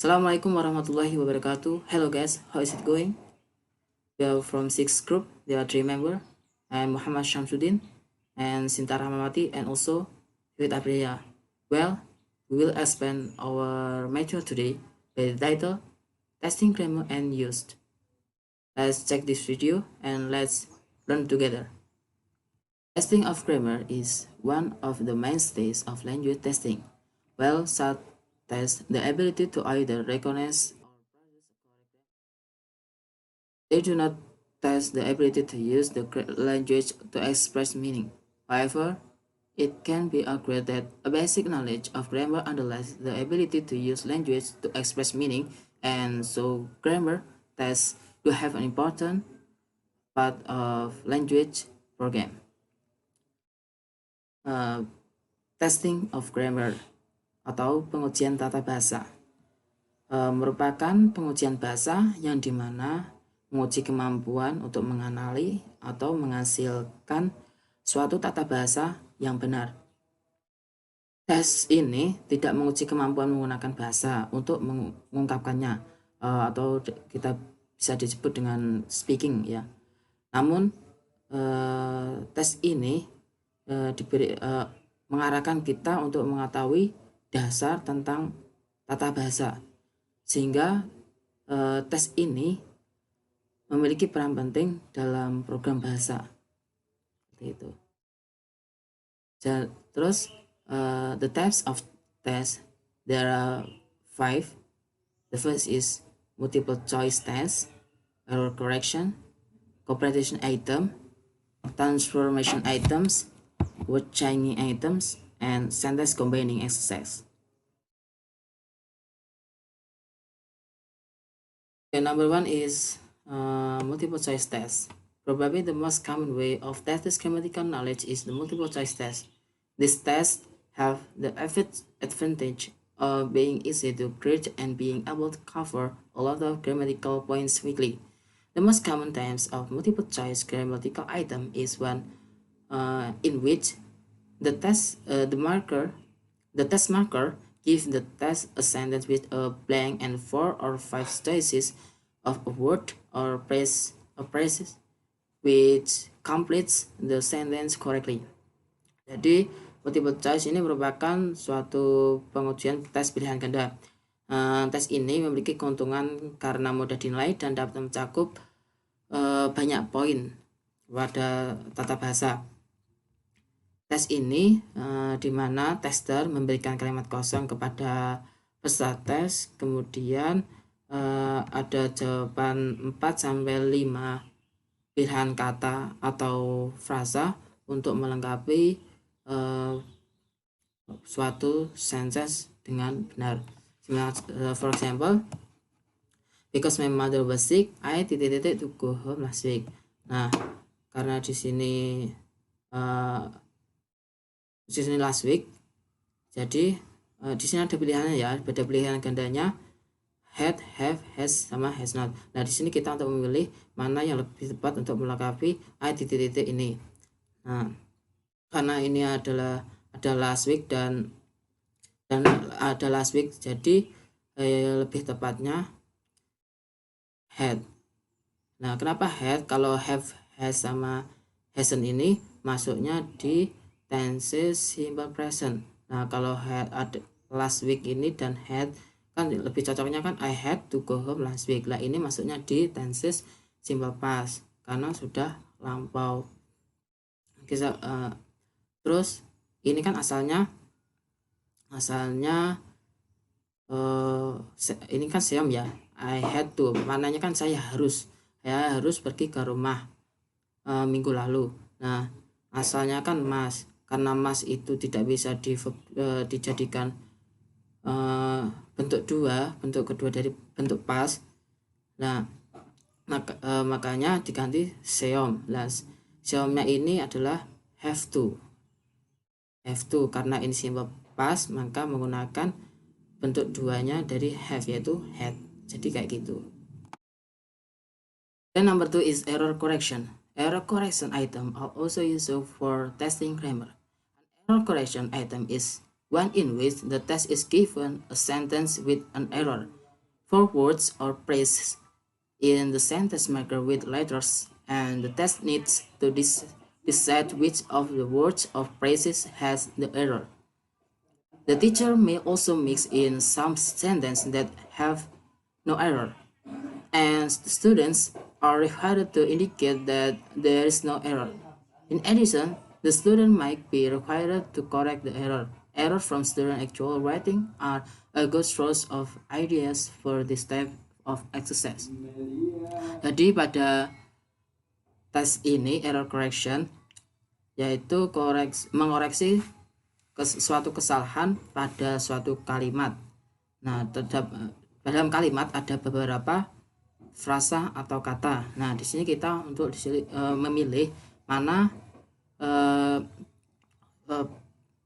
Assalamualaikum warahmatullahi wabarakatuh. Hello guys, how is it going? We are from 6 group. There are 3 members. I am Muhammad Syamsuddin and Sinta Rahmawati and also Vivit Aprilia. Well, we will expand our matter today by the title Testing Grammar and Used. Let's check this video and let's learn together. Testing of grammar is one of the mainstays of language testing. Well, such tests the ability to either recognize or process a correct grammar. They do not test the ability to use the language to express meaning. However, it can be argued that a basic knowledge of grammar underlies the ability to use language to express meaning, and so grammar tests do have an important part of language program. Testing of grammar atau pengujian tata bahasa merupakan pengujian bahasa yang dimana menguji kemampuan untuk mengenali atau menghasilkan suatu tata bahasa yang benar. Tes ini tidak menguji kemampuan menggunakan bahasa untuk mengungkapkannya atau kita bisa disebut dengan speaking ya. Namun tes ini mengarahkan kita untuk mengetahui dasar tentang tata bahasa, sehingga tes ini memiliki peran penting dalam program bahasa. Seperti itu. Terus the types of test, there are 5. The first is multiple choice test, error correction, comprehension item, transformation items, word changing items, and sentence combining exercise. Okay, number 1 is multiple choice test. Probably the most common way of testing grammatical knowledge is the multiple choice test. These tests have the advantage of being easy to create and being able to cover a lot of grammatical points quickly. The most common types of multiple choice grammatical item is one in which the test marker gives the test a sentence with a blank and 4 or 5 choices of a word or phrases which completes the sentence correctly. Jadi multiple choice ini merupakan suatu pengujian tes pilihan ganda. Tes ini memiliki keuntungan karena mudah dinilai dan dapat mencakup banyak poin pada tata bahasa. Tes ini di mana tester memberikan kalimat kosong kepada peserta tes, kemudian ada jawaban 4-5 pilihan kata atau frasa untuk melengkapi suatu sentence dengan benar. For example, because my mother was sick, I to go home last week. Nah, karena di sini last week, jadi di sini ada pilihannya ya, beda pilihan gandanya had, have, has sama has not. Nah di sini kita untuk memilih mana yang lebih tepat untuk melengkapi I ini. Nah karena ini adalah ada last week dan ada last week, jadi lebih tepatnya had. Nah kenapa had? Kalau have, has sama hasn't ini masuknya di tenses simple present. Nah kalau had ada last week ini dan had kan lebih cocoknya kan I had to go home last week. Lah ini masuknya di tenses simple past karena sudah lampau. Terus ini kan asalnya ini kan seom ya. I had to, maknanya kan saya harus pergi ke rumah minggu lalu. Nah asalnya kan mas, karena mas itu tidak bisa dijadikan bentuk kedua dari bentuk pas. Nah makanya diganti seom. Nah seomnya ini adalah have to karena ini simple past, maka menggunakan bentuk duanya dari have yaitu had. Jadi kayak gitu. Then number 2 is error correction. Error correction item are also used for testing grammar. An error correction item is one in which the test is given a sentence with an error. four words or phrases in the sentence marker with letters, and the test needs to decide which of the words or phrases has the error. The teacher may also mix in some sentences that have no error, and the students are required to indicate that there is no error. In addition, the student might be required to correct the error. Error from student actual writing are a good source of ideas for this type of exercise. Jadi pada tes ini error correction yaitu mengoreksi suatu kesalahan pada suatu kalimat. Nah, dalam kalimat ada beberapa frasa atau kata. Nah, di sini kita untuk memilih mana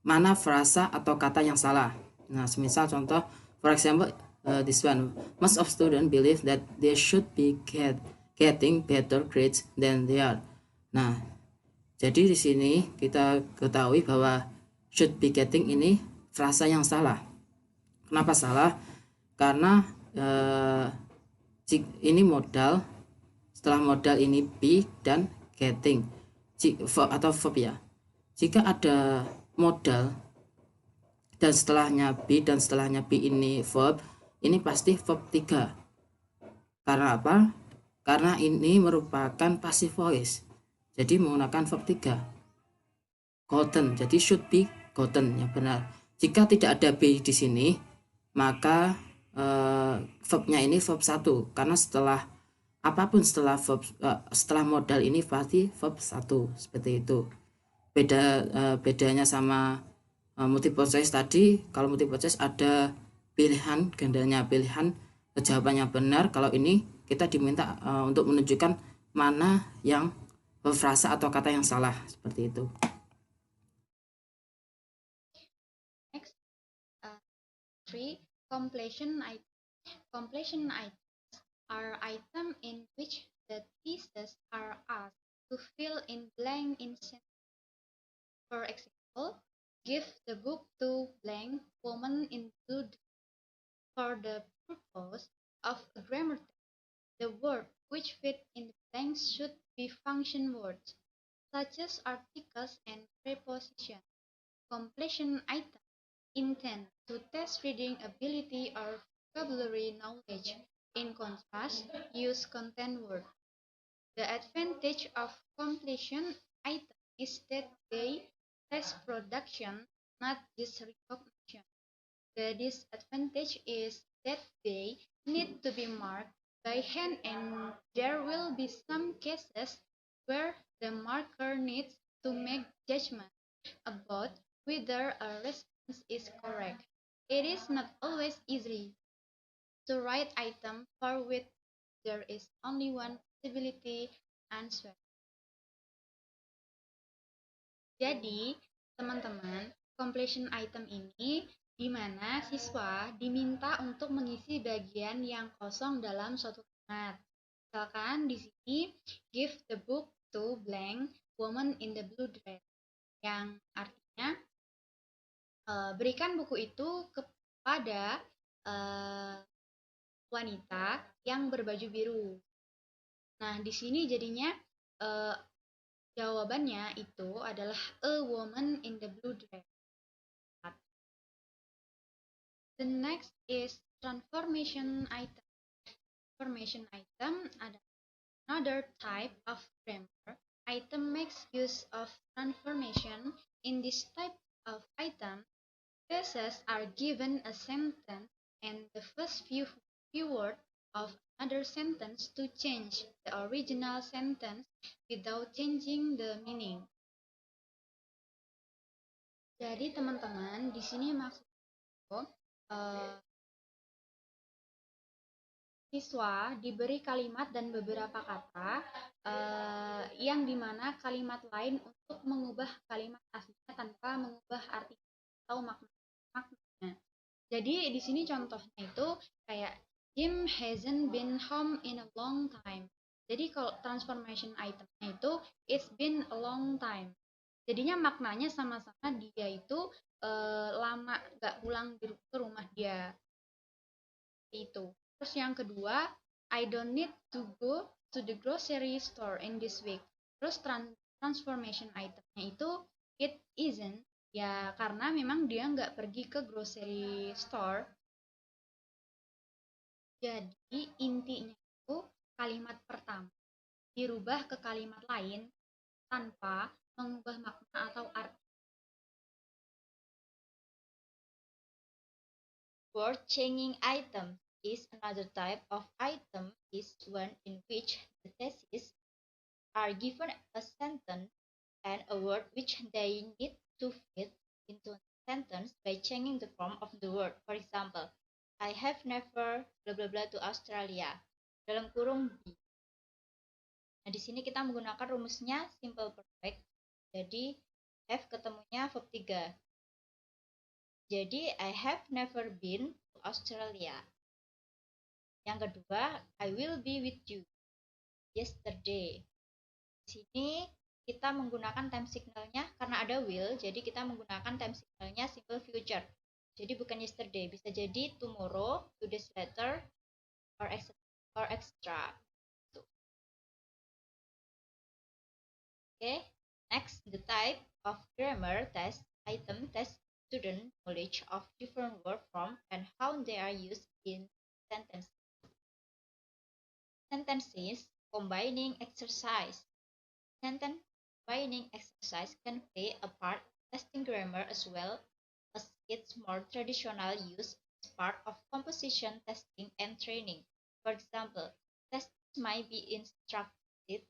mana frasa atau kata yang salah. Nah, semisal contoh, for example, this one, most of students believe that they should be getting better grades than they are. Nah, jadi di sini kita ketahui bahwa should be getting ini frasa yang salah. Kenapa salah? Karena ini modal, setelah modal ini be dan getting atau verb ya. Jika ada modal dan setelahnya be dan setelahnya be ini verb, ini pasti verb 3. Karena apa? Karena ini merupakan passive voice. Jadi menggunakan verb 3. Gotten. Jadi should be gotten yang benar. Jika tidak ada be di sini, maka verbnya ini verb 1 karena setelah apapun setelah verb setelah modal ini pasti verb 1 seperti itu. Bedanya sama multiple choice tadi, kalau multiple choice ada pilihan gandanya, pilihan jawabannya benar. Kalau ini kita diminta untuk menunjukkan mana yang frasa atau kata yang salah seperti itu. Next, 3. Completion items. Completion items are items in which the pieces are asked to fill in blank in sentence. For example, give the book to blank woman in blue dress. For the purpose of a grammar test, the word which fit in the blanks should be function words, such as articles and prepositions. Completion items intend to test reading ability or vocabulary knowledge. In contrast, use content words. The advantage of completion items is that they test production, not just recognition. The disadvantage is that they need to be marked by hand, and there will be some cases where the marker needs to make judgment about whether a response is correct. It is not always easy to write item for which there is only one possibility answer. Jadi, teman-teman, completion item ini di mana siswa diminta untuk mengisi bagian yang kosong dalam suatu kalimat. Misalkan di sini, give the book to blank woman in the blue dress, yang artinya berikan buku itu kepada wanita yang berbaju biru. Nah, di sini jadinya jawabannya itu adalah a woman in the blue dress. The next is transformation item. Transformation item adalah another type of grammar. Item makes use of transformation. In this type of item, phrases are given a sentence and the first few words of another sentence to change the original sentence without changing the meaning. Jadi teman-teman, di sini maksudnya siswa diberi kalimat dan beberapa kata yang dimana kalimat lain untuk mengubah kalimat aslinya tanpa mengubah arti atau maknanya. Jadi di sini contohnya itu kayak Jim hasn't been home in a long time. Jadi kalau transformation itemnya itu it's been a long time. Jadinya maknanya sama-sama dia itu lama gak pulang ke rumah dia. Itu. Terus yang kedua, I don't need to go to the grocery store in this week. Terus transformation itemnya itu it isn't, ya karena memang dia nggak pergi ke grocery store. Jadi intinya itu kalimat pertama dirubah ke kalimat lain tanpa mengubah makna atau arti. Word changing item is another type of item is one in which the thesis are given a sentence and a word which they need to fit into a sentence by changing the form of the word. For example, I have never blah blah blah to Australia. Dalam kurung be. Nah, di sini kita menggunakan rumusnya simple perfect. Jadi have ketemunya verb 3. Jadi I have never been to Australia. Yang kedua, I will be with you yesterday. Di sini kita menggunakan time signalnya karena ada will, jadi kita menggunakan time signalnya simple future. Jadi bukan yesterday, bisa jadi tomorrow, 2 days later, or extra. Okay, next, the type of grammar test item test student knowledge of different word form and how they are used in sentences. Sentences combining exercise. Sentence combining exercise can play a part in testing grammar as well as its more traditional use as part of composition testing and training. For example, tests might be instructed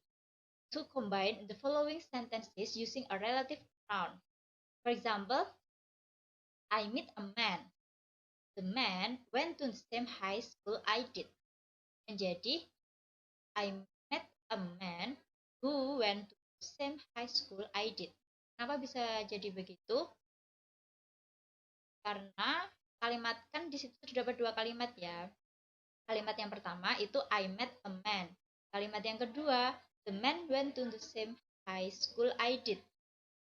to combine the following sentences using a relative pronoun. For example, I meet a man. The man went to the same high school I did. Menjadi, I met a man who went to the same high school I did. Kenapa bisa jadi begitu? Karena kalimat kan di situ terdapat dua kalimat ya. Kalimat yang pertama itu I met a man. Kalimat yang kedua, the man went to the same high school I did.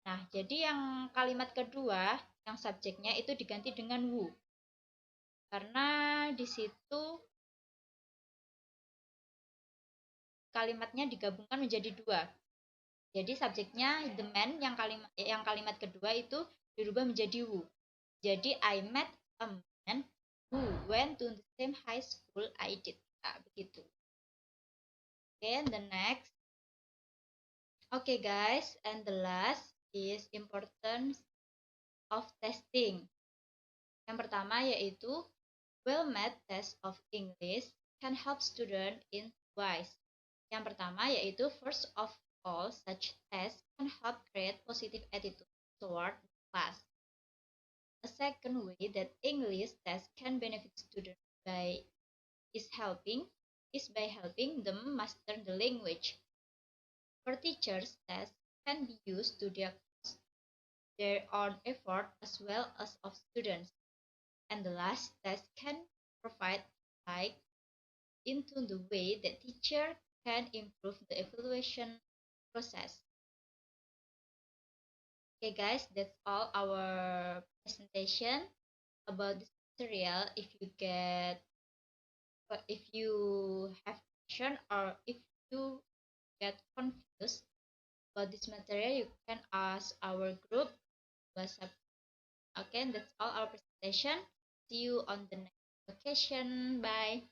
Nah, jadi yang kalimat kedua, yang subjeknya itu diganti dengan who. Karena di situ kalimatnya digabungkan menjadi dua. Jadi subjeknya the man, yang kalimat kedua itu dirubah menjadi who. Jadi I met a man who went to the same high school I did. Nah, begitu. Okay, the next. Okay guys, and the last is importance of testing. Yang pertama yaitu well-made test of English can help student in ways. Yang pertama yaitu first of all, such tests can help create positive attitude toward the class. A second way that English tests can benefit students is by helping them master the language. For teachers, tests can be used to diagnose their own effort as well as of students. And the last test can provide insight into the way that teacher can improve the evaluation process. Okay guys, that's all our presentation about this material. If you have question or if you get confused about this material, you can ask our group WhatsApp. Okay, that's all our presentation. See you on the next occasion. Bye.